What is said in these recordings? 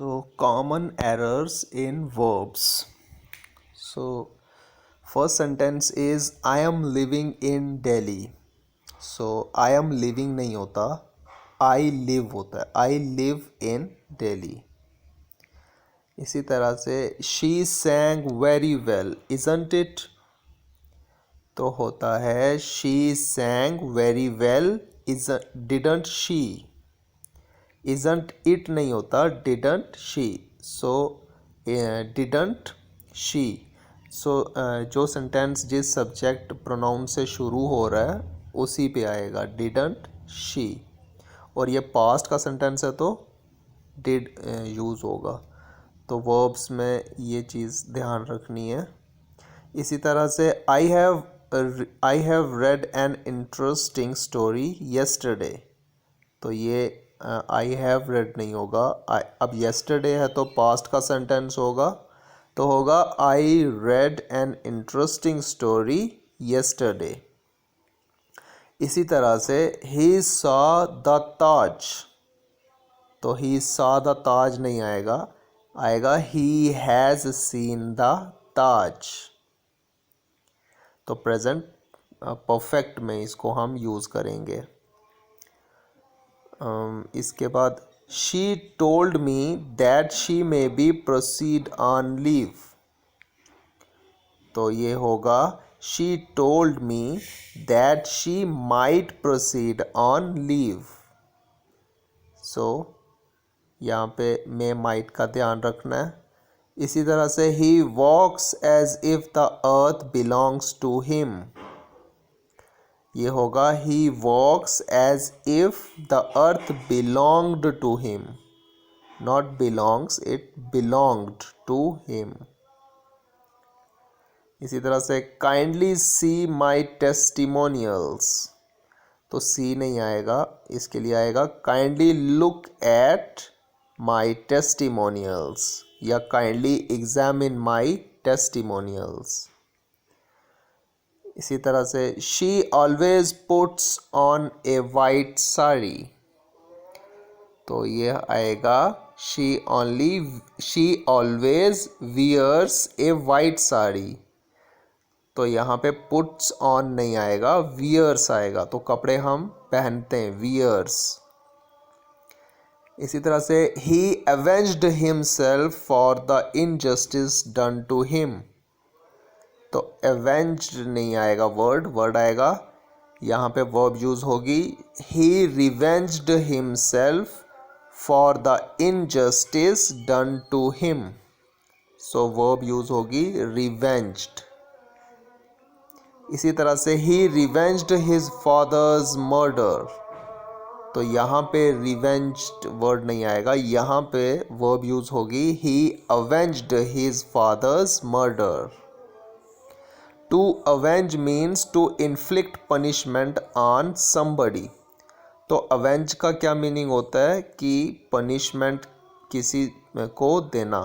So, common errors in verbs. So, first sentence is I am living in Delhi. So, I am living नहीं होता, I live होता है. I live in Delhi. इसी तरह से she sang very well, isn't it? तो होता है she sang very well, didn't she? Isn't it नहीं होता, didn't she? So didn't she? So जो सेंटेंस जिस सब्जेक्ट प्रोनाउन से शुरू हो रहा है उसी पे आएगा didn't she. और ये पास्ट का सेंटेंस है तो did यूज़ होगा. तो वर्ब्स में ये चीज़ ध्यान रखनी है. इसी तरह से I have read an interesting story yesterday. तो ये आई हैव रेड नहीं होगा. अब yesterday है तो पास्ट का सेंटेंस होगा, तो होगा I read an interesting story yesterday. इसी तरह से he saw the ताज, तो he saw the ताज नहीं आएगा, आएगा he has seen the ताज. तो प्रेजेंट परफेक्ट में इसको हम यूज़ करेंगे. इसके बाद she told me that she may be proceed on leave. तो ये होगा she told me that she might proceed on leave. So यहाँ पे may might का ध्यान रखना है. इसी तरह से he walks as if the earth belongs to him. ये होगा he walks as if the earth belonged to him. Not belongs, it belonged to him. इसी तरह से kindly see my testimonials. तो see नहीं आएगा, इसके लिए आएगा kindly look at my testimonials या kindly examine my testimonials. इसी तरह से she always puts on a white sari. तो ये आएगा she always wears a white sari. तो यहाँ पे puts on नहीं आएगा, wears आएगा. तो कपड़े हम पहनते हैं, wears. इसी तरह से he avenged himself for the injustice done to him. तो avenged नहीं आएगा, वर्ड आएगा. यहाँ पे वर्ब यूज़ होगी he revenged himself for the injustice done to him. So verb use होगी revenged. इसी तरह से he revenged his father's murder. तो यहाँ पे revenged वर्ड नहीं आएगा, यहाँ पे वर्ब यूज़ होगी he avenged his father's murder. To avenge means to inflict punishment on somebody. तो avenge का क्या मीनिंग होता है कि पनिशमेंट किसी को देना.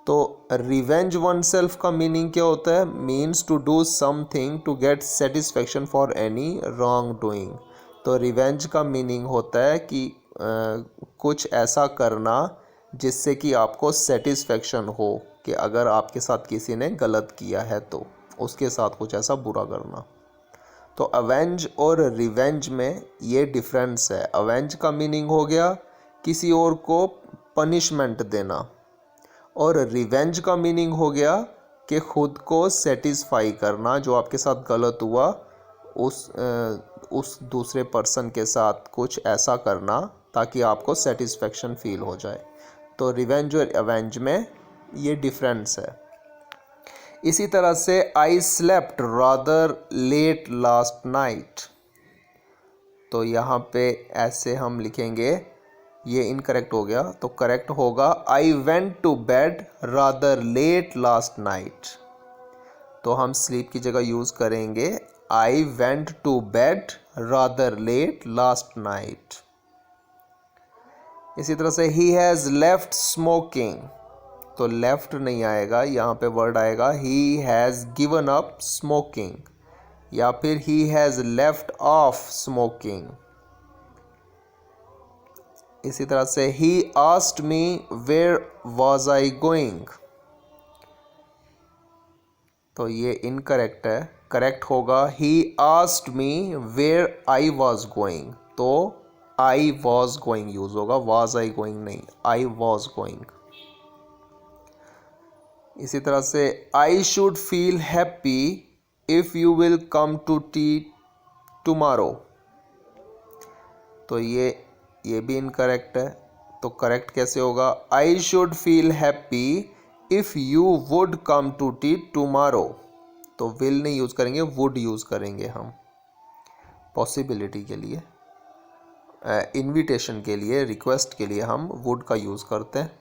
तो revenge oneself का मीनिंग क्या होता है, means to do something to get satisfaction for any wrong doing. तो revenge का मीनिंग होता है कि कुछ ऐसा करना जिससे कि आपको सेटिस्फेक्शन हो, कि अगर आपके साथ किसी ने गलत किया है तो उसके साथ कुछ ऐसा बुरा करना. तो अवेंज और रिवेंज में ये डिफरेंस है. अवेंज का मीनिंग हो गया किसी और को पनिशमेंट देना, और रिवेंज का मीनिंग हो गया कि खुद को सेटिस्फाई करना, जो आपके साथ गलत हुआ उस दूसरे पर्सन के साथ कुछ ऐसा करना ताकि आपको सेटिस्फेक्शन फील हो जाए. तो रिवेंज और अवेंज में ये डिफरेंस है. इसी तरह से I slept rather late last night. तो यहाँ पे ऐसे हम लिखेंगे, ये इनकरेक्ट हो गया. तो करेक्ट होगा I went to bed rather late last night. तो हम स्लीप की जगह यूज़ करेंगे I went to bed rather late last night. इसी तरह से ही हैज़ लेफ्ट स्मोकिंग. तो लेफ्ट नहीं आएगा, यहाँ पे वर्ड आएगा he has given up smoking, या फिर he has left off smoking. इसी तरह से he asked me where was I going, तो ये इनकरेक्ट है। करेक्ट होगा ही asked me where I was going, तो आई वाज गोइंग यूज होगा, वाज आई गोइंग नहीं, आई वाज गोइंग। इसी तरह से I should feel happy if you will come to tea tomorrow, तो ये भी इनकरेक्ट है। तो करेक्ट कैसे होगा, I should feel happy if you would come to tea tomorrow, तो विल नहीं यूज़ करेंगे, वुड यूज़ करेंगे हम पॉसिबिलिटी के लिए, इनविटेशन के लिए, रिक्वेस्ट के लिए हम वुड का यूज़ करते हैं।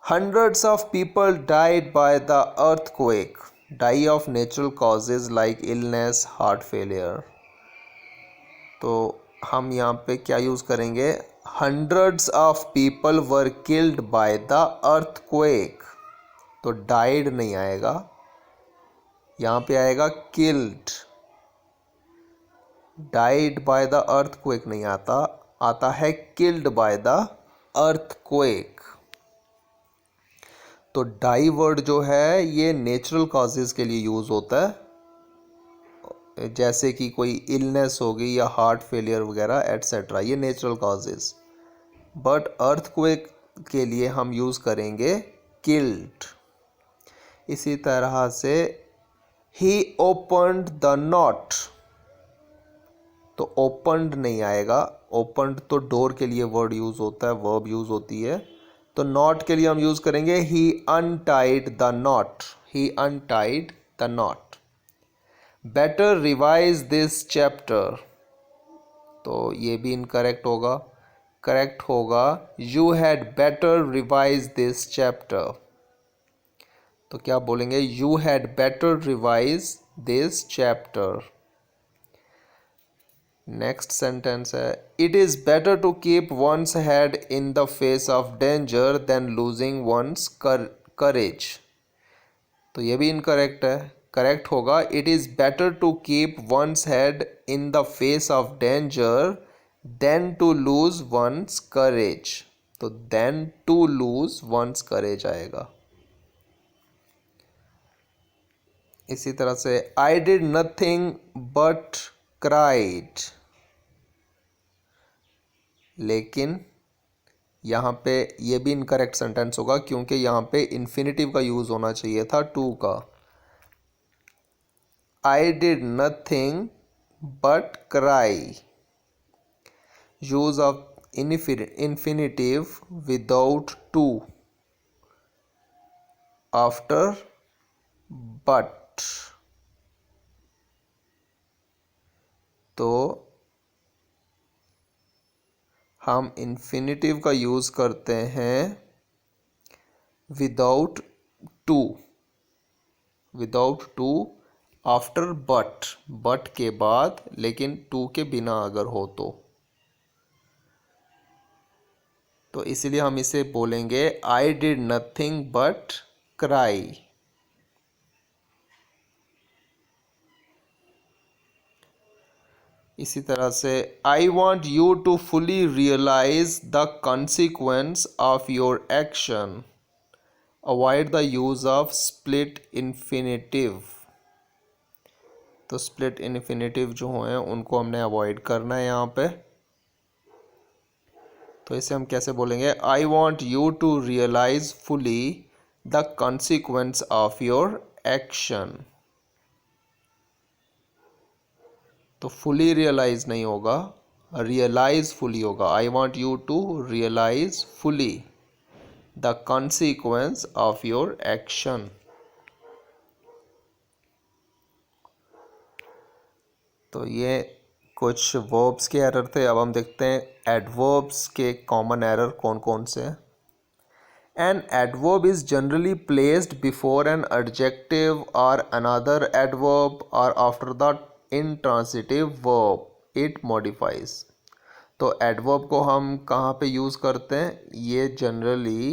Hundreds of people died by the earthquake, die of natural causes like illness, heart failure, तो हम यहाँ पे क्या यूज़ करेंगे, hundreds of people were killed by the earthquake, तो डाइड नहीं आएगा, यहाँ पे आएगा killed. Died by the earthquake नहीं आता, आता है किल्ड बाय द अर्थक्वेक। तो डाई वर्ड जो है ये नेचुरल कॉजेज़ के लिए यूज़ होता है, जैसे कि कोई इलनेस होगी या हार्ट फेलियर वगैरह एट्सेट्रा, ये नेचुरल कॉजेज़। बट अर्थक्वेक के लिए हम यूज़ करेंगे किल्ड। इसी तरह से ही ओपन्ड द नॉट, तो ओपन्ड नहीं आएगा, ओपन्ड तो डोर के लिए वर्ड यूज़ होता है, वर्ब यूज़ होती है। तो नॉट के लिए हम यूज़ करेंगे he untied the knot, he untied the knot. Better revise this chapter, तो ये भी इनकरेक्ट होगा। करेक्ट होगा you had better revise this chapter, तो क्या बोलेंगे, you had better revise this chapter. Next sentence है it is better to keep one's head in the face of danger than losing one's courage, तो ये भी incorrect है। Correct होगा it is better to keep one's head in the face of danger than to lose one's courage, तो than to lose one's courage आएगा। इसी तरह से I did nothing but cried, लेकिन यहाँ पे ये भी इनकरेक्ट सेंटेंस होगा क्योंकि यहाँ पे इन्फिनिटिव का यूज़ होना चाहिए था टू का। I did nothing but cry, use of infinitive without to after but, तो हम इन्फिनिटिव का यूज़ करते हैं without to, without to after but, but के बाद लेकिन टू के बिना अगर हो तो इसीलिए हम इसे बोलेंगे I did nothing but cry. इसी तरह से I want you to fully realise the consequence of your action, avoid the use of split infinitive, तो स्प्लिट इन्फिनिटिव जो हैं उनको हमने अवॉइड करना है यहाँ पे। तो इसे हम कैसे बोलेंगे I want you to realise fully the consequence of your action, तो फुली रियलाइज नहीं होगा, रियलाइज फुली होगा। I want you to realise fully the consequence of your action. तो ये कुछ वर्ब्स के एरर थे। अब हम देखते हैं एडवर्ब्स के कॉमन एरर कौन कौन से हैं। An adverb is generally placed before an adjective और अनदर एडवर्ब और after the intransitive verb it modifies. तो एडवर्ब को हम कहाँ पे यूज़ करते हैं, ये जनरली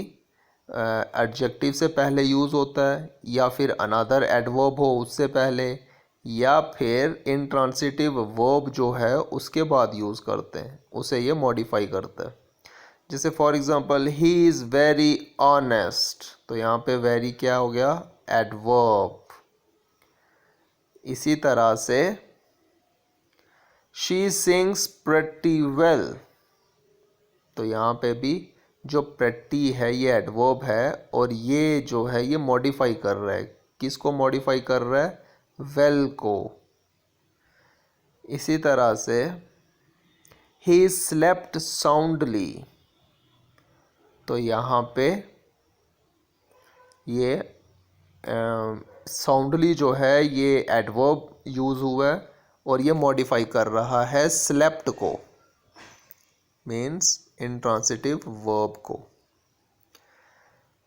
एडजेक्टिव से पहले यूज़ होता है या फिर अनदर एडवर्ब हो उससे पहले, या फिर इंट्रांसिटिव वर्ब जो है उसके बाद यूज़ करते हैं, उसे ये मॉडिफाई करता है। जैसे for example he is very honest, तो यहाँ पे वेरी क्या हो गया, एडवर्ब। इसी तरह से शी सिंग्स प्रेटी वेल, तो यहाँ पे भी जो प्रेटी है ये एडवर्ब है और ये जो है ये मॉडिफाई कर रहा है, किसको मॉडिफाई कर रहा है, वेल को। इसी तरह से ही स्लेप्ट साउंडली, तो यहाँ पे ये साउंडली जो है ये एडवर्ब यूज़ हुआ है और ये मॉडिफाई कर रहा है स्लेप्ट को, मीन्स इंट्रांसिटिव वर्ब को।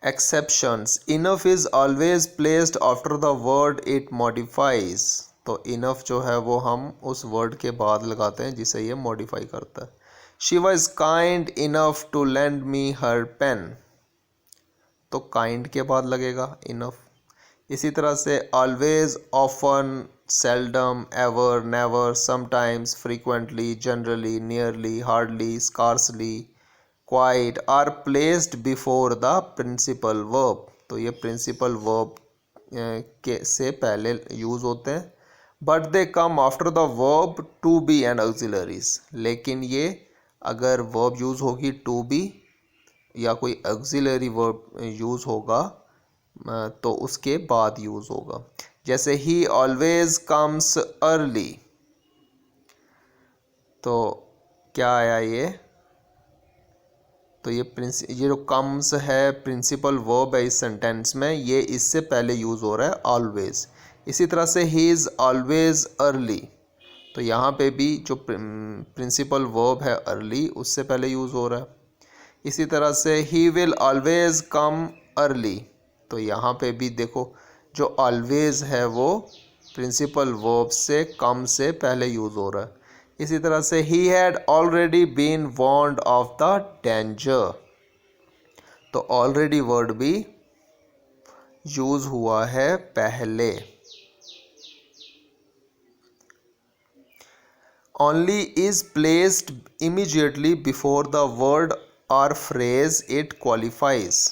Exceptions, enough is always placed after the word it modifies, तो इनफ जो है वो हम उस वर्ड के बाद लगाते हैं जिसे ये मॉडिफाई करता है। She was kind enough to lend me her pen, तो काइंड के बाद लगेगा इनफ। इसी तरह से always, often, seldom, ever, never, sometimes, frequently, generally, nearly, hardly, scarcely, quite are placed before the principal verb, तो ये प्रिंसिपल वर्ब के से पहले यूज़ होते हैं। But they come after the verb to be and auxiliaries, लेकिन ये अगर वर्ब यूज़ होगी टू बी या कोई ऑक्सिलरी वर्ब यूज़ होगा तो उसके बाद यूज़ होगा। जैसे ही ऑलवेज कम्स अर्ली, तो क्या आया ये, तो ये जो कम्स है प्रिंसिपल वर्ब है इस सेंटेंस में, ये इससे पहले यूज़ हो रहा है ऑलवेज। इसी तरह से ही इज़ ऑलवेज अर्ली, तो यहाँ पे भी जो प्रिंसिपल वर्ब है अर्ली उससे पहले यूज़ हो रहा है। इसी तरह से he will always come early, तो यहाँ पे भी देखो जो ऑलवेज है वो प्रिंसिपल वर्ब से कम से पहले यूज़ हो रहा है। इसी तरह से he had already been warned of the danger, तो ऑलरेडी वर्ड भी यूज़ हुआ है पहले। Only is placed immediately before the word और फ्रेज इट क्वालिफाइज,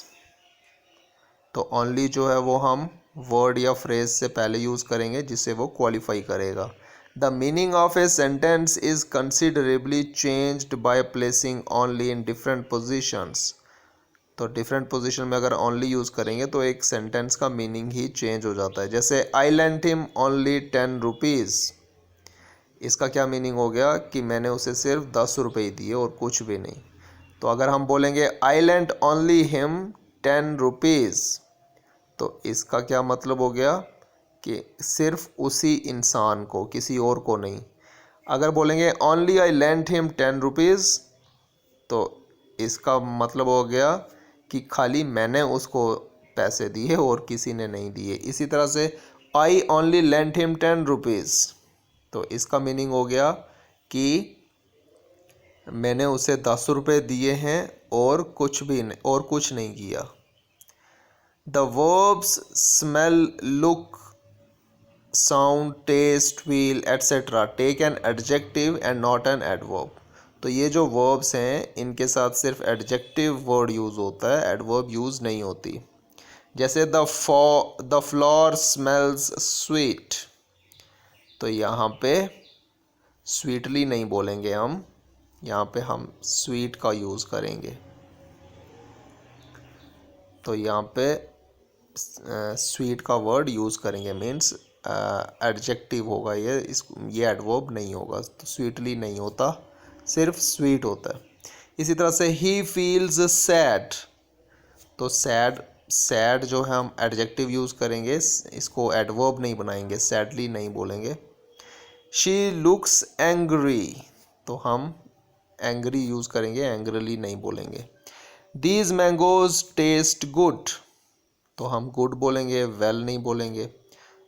तो ओनली जो है वो हम वर्ड या फ्रेज से पहले यूज़ करेंगे जिससे वो क्वालिफाई करेगा। The meaning of a sentence is considerably changed by placing only in different positions, तो डिफरेंट पोजीशन में अगर ओनली यूज़ करेंगे तो एक सेंटेंस का मीनिंग ही चेंज हो जाता है। जैसे आई लेंट हिम ओनली 10 रुपीज़, इसका क्या मीनिंग हो गया कि मैंने उसे सिर्फ 10 रुपये दिए और कुछ भी नहीं। तो अगर हम बोलेंगे आई लेंट ओनली हिम 10 रुपीज़, तो इसका क्या मतलब हो गया कि सिर्फ उसी इंसान को, किसी और को नहीं। अगर बोलेंगे only I lent him 10 rupees, तो इसका मतलब हो गया कि खाली मैंने उसको पैसे दिए और किसी ने नहीं दिए। इसी तरह से I only lent him 10 rupees, तो इसका मीनिंग हो गया कि मैंने उसे 10 रुपये दिए हैं और कुछ नहीं किया। The verbs smell, look, sound, taste, feel et cetera take an adjective and not an adverb, तो ये जो वर्ब्स हैं इनके साथ सिर्फ एडजेक्टिव वर्ड यूज़ होता है, एडवर्ब यूज़ नहीं होती। जैसे द फ्लोर स्मेल्स स्वीट, तो यहाँ पे स्वीटली नहीं बोलेंगे हम, यहाँ पे हम स्वीट का यूज़ करेंगे, तो यहाँ पे स्वीट का वर्ड यूज़ करेंगे, मीन्स एडजेक्टिव होगा ये एडवर्ब नहीं होगा। तो स्वीटली नहीं होता, सिर्फ स्वीट होता है। इसी तरह से ही फील्स सैड, तो सैड जो है हम एडजेक्टिव यूज़ करेंगे, इसको एडवर्ब नहीं बनाएंगे, सैडली नहीं बोलेंगे। शी लुक्स एंग्री, तो हम एंग्री यूज़ करेंगे, एंग्रली नहीं बोलेंगे। दीज मैंगोज टेस्ट गुड, तो हम गुड बोलेंगे, वेल नहीं बोलेंगे।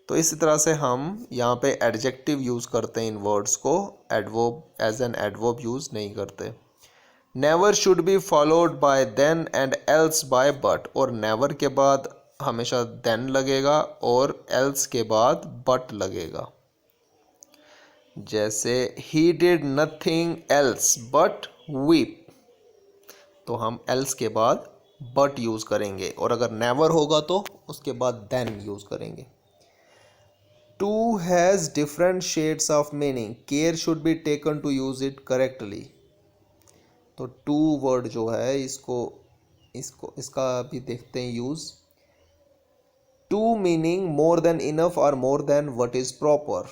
तो इसी तरह से हम यहाँ पे एडजेक्टिव यूज़ करते हैं इन वर्ड्स को, adverb as an adverb use नहीं करते। Never should be followed by than and else by but, और नेवर के बाद हमेशा देन लगेगा और एल्स के बाद बट लगेगा। जैसे he did nothing else but weep, तो हम एल्स के बाद बट यूज़ करेंगे, और अगर नेवर होगा तो उसके बाद देन यूज़ करेंगे। Too has different shades of meaning, care should be taken to use it correctly. तो टू वर्ड जो है इसको इसको इसका भी देखते हैं use. Too meaning more than enough और more than what is proper.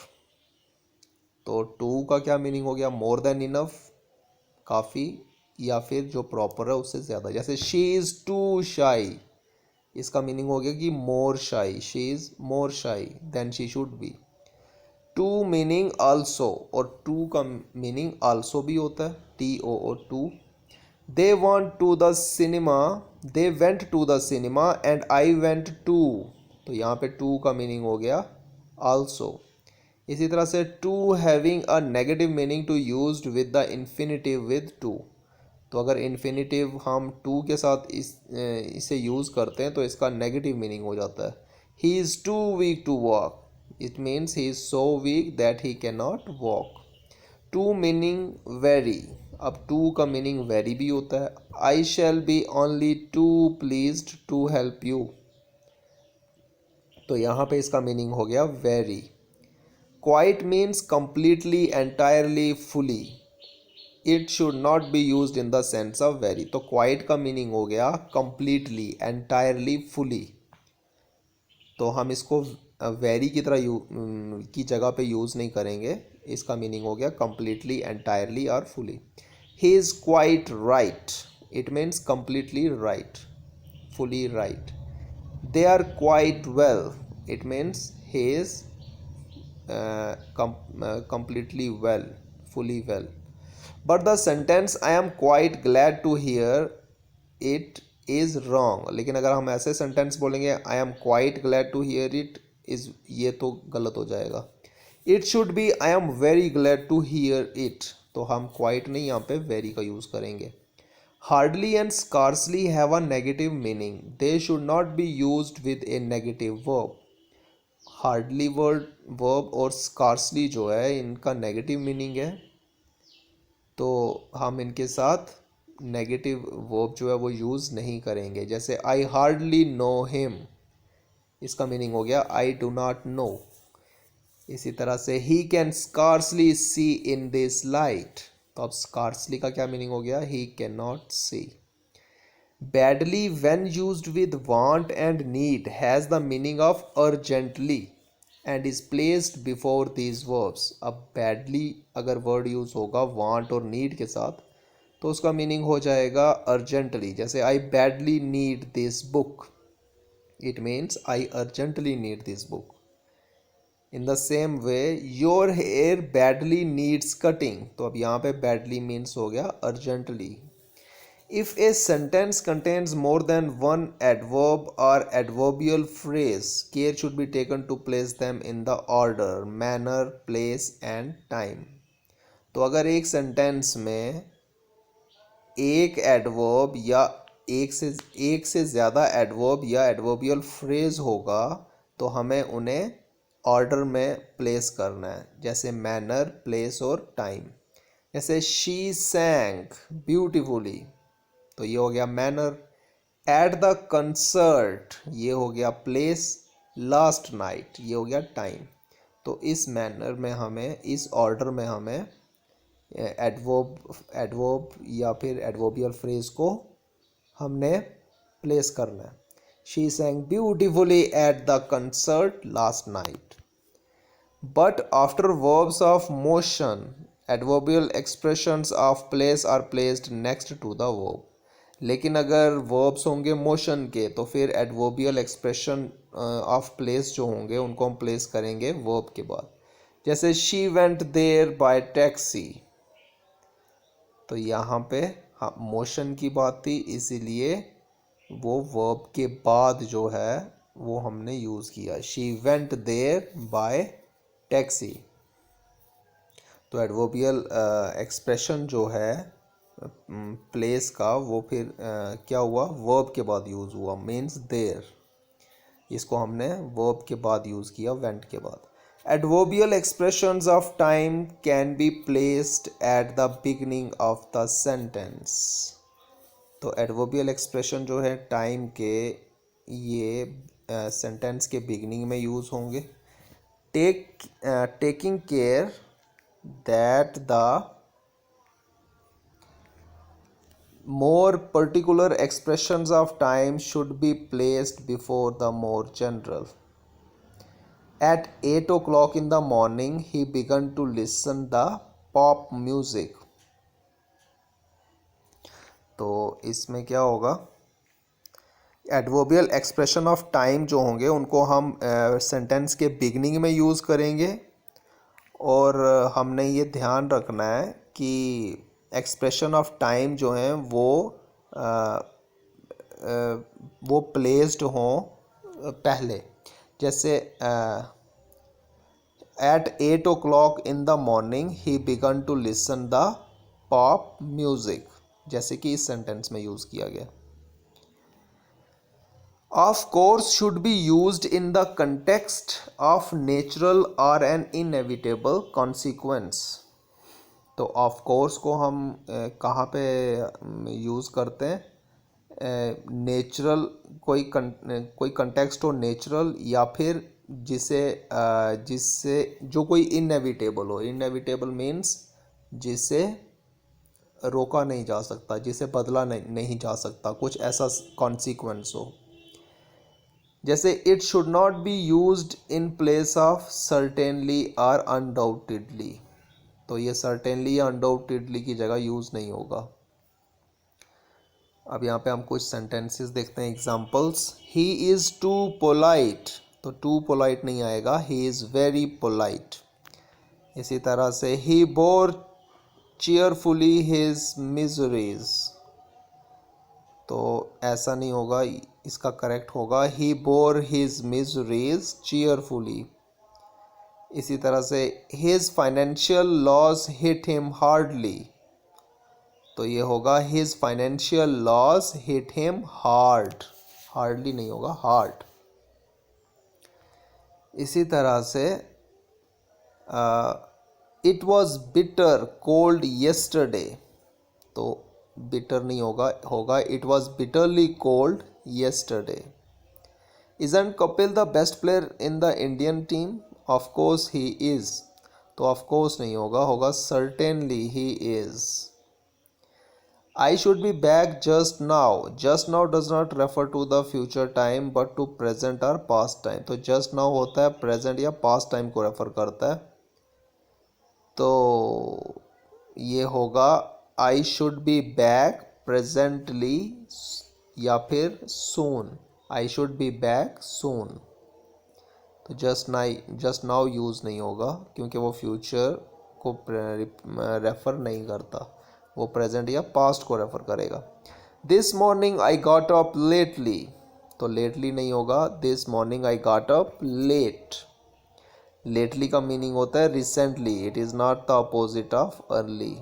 तो टू का क्या मीनिंग हो गया? मोर देन इनफ, काफ़ी, या फिर जो प्रॉपर है उससे ज़्यादा। जैसे शी इज़ टू शाई, इसका मीनिंग हो गया कि मोर शाई, she is more shy than she should be. Too meaning also, और टू का मीनिंग आल्सो भी होता है, TOO too. They want to the cinema, they went to the cinema and I went too, तो यहाँ पे टू का meaning हो गया आल्सो। इसी तरह से too having a negative meaning too used with the infinitive with to. तो अगर इन्फिनिटिव हम टू के साथ इसे यूज़ करते हैं तो इसका नेगेटिव मीनिंग हो जाता है। He is too weak to walk, it means he is so weak that he can not walk. Too meaning very, अब टू का मीनिंग वेरी भी होता है। I shall be only too pleased to help you, तो यहाँ पे इसका meaning हो गया very. Quite means completely, entirely, fully. It should not be use in the sense of very, तो क्वाइट का मीनिंग हो गया completely, entirely, fully। तो हम इसको वेरी की तरह की जगह पे यूज़ नहीं करेंगे, इसका मीनिंग हो गया completely, entirely और fully। He is quite right, it means completely right, fully right। they are quite well, it means he is completely well, fully well। but the sentence I am quite glad to hear it is wrong, लेकिन अगर हम ऐसे sentence बोलेंगे I am quite glad to hear it is, ये तो गलत हो जाएगा। it should be I am very glad to hear it, तो हम quite नहीं, यहाँ पे very का यूज़ करेंगे। hardly and scarcely have a negative meaning, they should not be used with a negative verb। Hardly verb और scarcely जो है इनका नेगेटिव मीनिंग है, तो हम इनके साथ नेगेटिव वर्ब जो है वो यूज़ नहीं करेंगे। जैसे आई हार्डली नो हिम, इसका मीनिंग हो गया आई डू नॉट नो। इसी तरह से he can scarcely see in this light, तो अब स्कार्सली का क्या मीनिंग हो गया? He can not see. badly when used with want and need has the meaning of urgently and is placed before these verbs। अब badly अगर word use होगा want और need के साथ तो उसका मीनिंग हो जाएगा urgently। जैसे I badly need this book, it means I urgently need this book। in the same way your hair badly needs cutting, तो अब यहाँ पे badly means हो गया urgently। If a sentence contains more than one adverb or adverbial phrase, care should be taken to place them in the order, manner, place and time। तो अगर एक sentence में एक एडवर्ब या एक से ज़्यादा एडवर्ब या एडवर्बियल फ्रेज होगा तो हमें उन्हें ऑर्डर में प्लेस करना है, जैसे मैनर, प्लेस और टाइम। जैसे शी सैंग ब्यूटिफुली, तो ये हो गया मैनर। एट द कंसर्ट, ये हो गया प्लेस। लास्ट नाइट, ये हो गया टाइम। तो इस मैनर में हमें, इस ऑर्डर में हमें एडवर्ब या फिर एडवर्बियल फ्रेज को हमने प्लेस करना है। She sang beautifully at the concert last night. But after verbs of motion adverbial expressions of place are placed next to the verb. लेकिन अगर वर्ब्स होंगे मोशन के तो फिर एडवर्बियल एक्सप्रेशन ऑफ प्लेस जो होंगे उनको हम प्लेस करेंगे वर्ब के बाद। जैसे she went there by taxi, तो यहाँ पे हाँ मोशन की बात थी इसीलिए वो वर्ब के बाद जो है वो हमने यूज़ किया, she went there by taxi. तो एडवर्बियल एक्सप्रेशन जो है प्लेस का वो फिर क्या हुआ, वर्ब के बाद यूज़ हुआ, मीन्स देयर। इसको हमने वर्ब के बाद यूज़ किया, वेंट के बाद। Adverbial expressions of time can be placed at the beginning of the sentence. तो एडवर्बियल एक्सप्रेशन जो है टाइम के, ये सेंटेंस के बिगनिंग में यूज़ होंगे. Taking care that the more particular expressions of time should be placed before the more general. At 8 o'clock in the morning, he began to listen the pop music. तो इसमें क्या होगा, adverbial expression of time जो होंगे उनको हम sentence के beginning में यूज़ करेंगे. और हमने ये ध्यान रखना है कि एक्सप्रेशन ऑफ टाइम जो हैं वो प्लेस्ड हों पहले. जैसे at 8 o'clock in the morning he began to listen the pop music, जैसे कि इस सेंटेंस में यूज़ किया गया. Of course should be used in the context of natural और एन इनएविटेबल कॉन्सिक्वेंस. तो ऑफ कोर्स को हम कहाँ पे यूज़ करते हैं? नेचुरल, कोई कंटेक्स्ट हो नेचुरल, या फिर जिससे जो कोई इनएविटेबल हो. इनएविटेबल मीन्स जिसे रोका नहीं जा सकता, जिसे बदला नहीं जा सकता, कुछ ऐसा कॉन्सिक्वेंस हो. जैसे it should not B used in place of certainly और अनडाउटेडली. तो ये सर्टेनली या अनडाउटेडली की जगह यूज़ नहीं होगा. अब यहाँ पे हम कुछ सेंटेंसेस देखते हैं, examples. He is too polite, तो टू पोलाइट नहीं आएगा, ही इज़ वेरी पोलाइट. इसी तरह से he bore cheerfully his miseries, तो ऐसा नहीं होगा, इसका करेक्ट होगा he bore his miseries cheerfully. इसी तरह से his financial loss hit him hardly, तो ये होगा his financial loss hit him hard. Hardly नहीं होगा, हार्ड. इसी तरह से it was bitter cold yesterday, तो बिटर नहीं होगा it was bitterly cold yesterday. Isn't Kapil the best player in the Indian team? Of course he is, तो of course नहीं होगा certainly he is. I should be back just now. Just now does not refer to the future time but to present or past time. तो just now होता है present या past time को refer करता है. तो ये होगा I should be back presently या फिर soon. I should be back soon. तो just now यूज़ नहीं होगा क्योंकि वो फ्यूचर को रेफ़र नहीं करता, वो प्रेजेंट या पास्ट को रेफर करेगा. This morning I got up lately, तो लेटली नहीं होगा, this morning I got up late. Lately का मीनिंग होता है recently, it is not the opposite of early.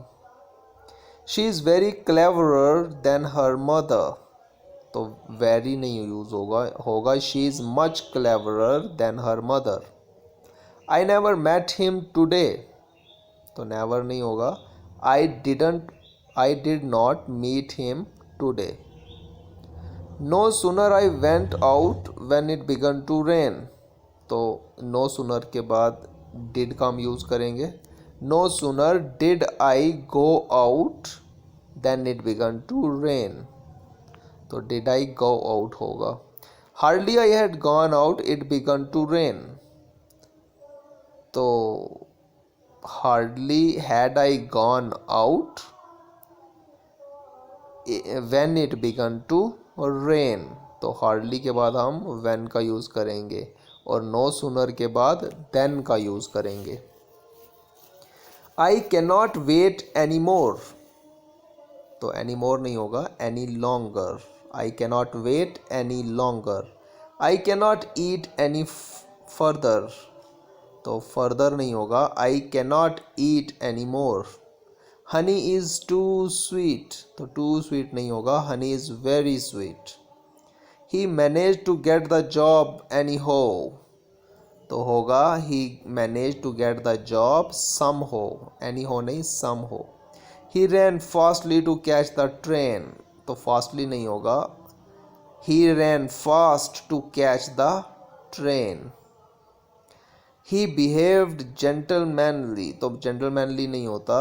She is very cleverer than her mother, तो very नहीं use होगा she is much cleverer than her mother. I never met him today, तो never नहीं होगा, I did not meet him today. No sooner I went out when it began to rain, तो no sooner के बाद did का हम use करेंगे. No sooner did I go out then it began to rain, तो did I go out होगा. Hardly I had gone out it began to rain, तो hardly had I gone out when it began to rain, तो hardly के बाद हम when का use करेंगे और no sooner के बाद then का यूज़ करेंगे. I cannot wait anymore, तो anymore नहीं होगा, any longer. I cannot wait any longer. I cannot eat any further, तो further नहीं होगा, I cannot eat anymore. Honey is too sweet, तो too sweet नहीं होगा, honey is very sweet. He managed to get the job anyhow, तो होगा he manage to get the job somehow, anyhow नहीं somehow. He ran fastly to catch the train, तो fastly नहीं होगा, he ran fast to catch the train. He behaved gentlemanly, तो gentlemanly नहीं होता,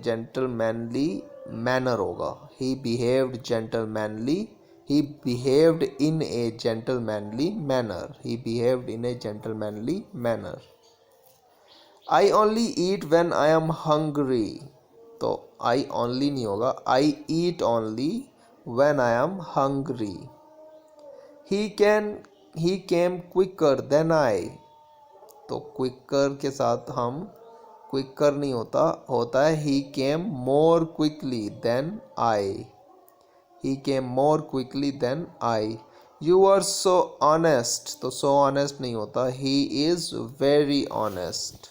gentlemanly manner होगा। He behaved gentlemanly, he behaved in a gentlemanly manner, he behaved in a gentlemanly manner। I only eat when I am hungry, तो I only नहीं होगा, I eat only when I am hungry। he came quicker than I, तो quicker के साथ हम quicker नहीं होता, होता है he came more quickly than I, he came more quickly than I। you are so honest, तो so honest नहीं होता, he is very honest।